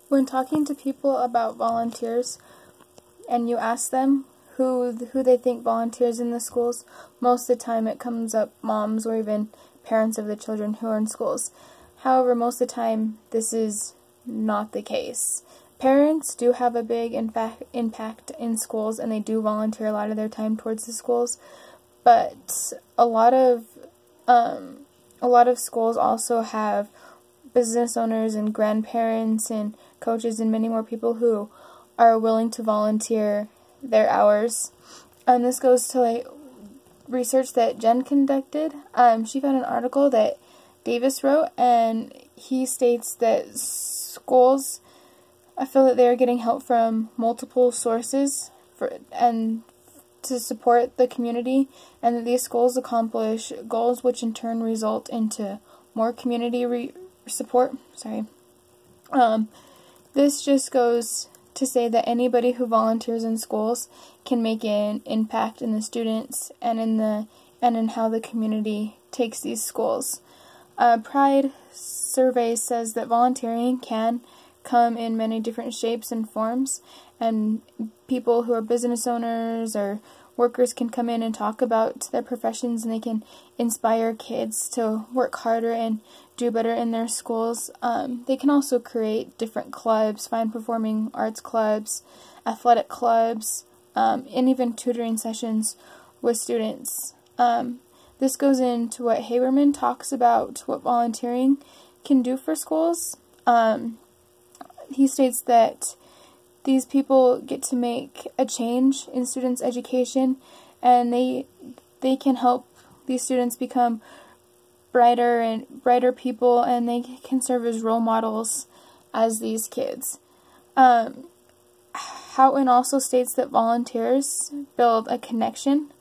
When talking to people about volunteers and you ask them who they think volunteers in the schools, most of the time it comes up moms or even parents of the children who are in schools. However, most of the time this is not the case. Parents do have a big impact in schools, and they do volunteer a lot of their time towards the schools, but a lot of schools also have business owners and grandparents and coaches and many more people who are willing to volunteer their hours. And this goes to research that Jen conducted. She found an article that Davis wrote, and he states that schools, I feel that they are getting help from multiple sources and to support the community, and that these schools accomplish goals which in turn result into more community support. This just goes to say that anybody who volunteers in schools can make an impact in the students and in how the community takes these schools. Pride survey says that volunteering can come in many different shapes and forms, and people who are business owners or workers can come in and talk about their professions, and they can inspire kids to work harder and do better in their schools. They can also create different clubs, fine performing arts clubs, athletic clubs, and even tutoring sessions with students. This goes into what Haberman talks about what volunteering can do for schools. He states that these people get to make a change in students' education, and they can help these students become brighter people, and they can serve as role models as these kids. Houghton also states that volunteers build a connection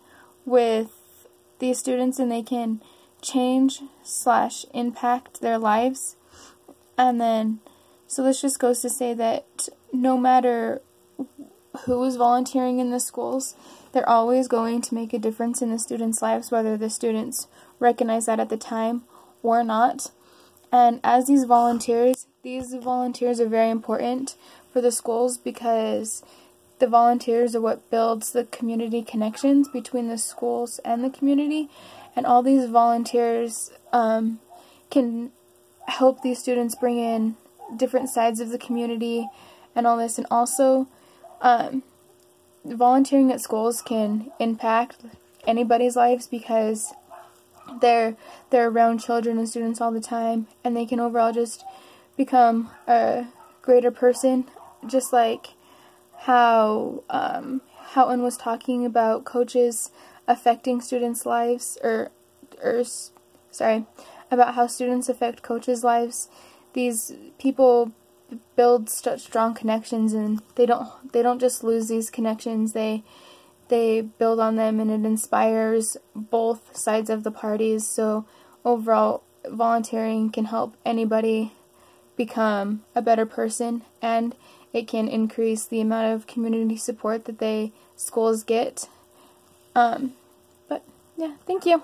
with these students, and they can change/impact their lives. And then, so this just goes to say that no matter who is volunteering in the schools, they're always going to make a difference in the students' lives, whether the students recognize that at the time or not. And as these volunteers are very important for the schools, because the volunteers are what builds the community connections between the schools and the community, and all these volunteers can help these students bring in different sides of the community and all this. And also, volunteering at schools can impact anybody's lives, because they're around children and students all the time, and they can overall just become a greater person, just like how Houghton was talking about coaches affecting students' lives, about how students affect coaches' lives. These people build such strong connections, and they don't just lose these connections. They build on them, and it inspires both sides of the parties. So overall, volunteering can help anybody become a better person, and it can increase the amount of community support that schools get. But yeah, thank you.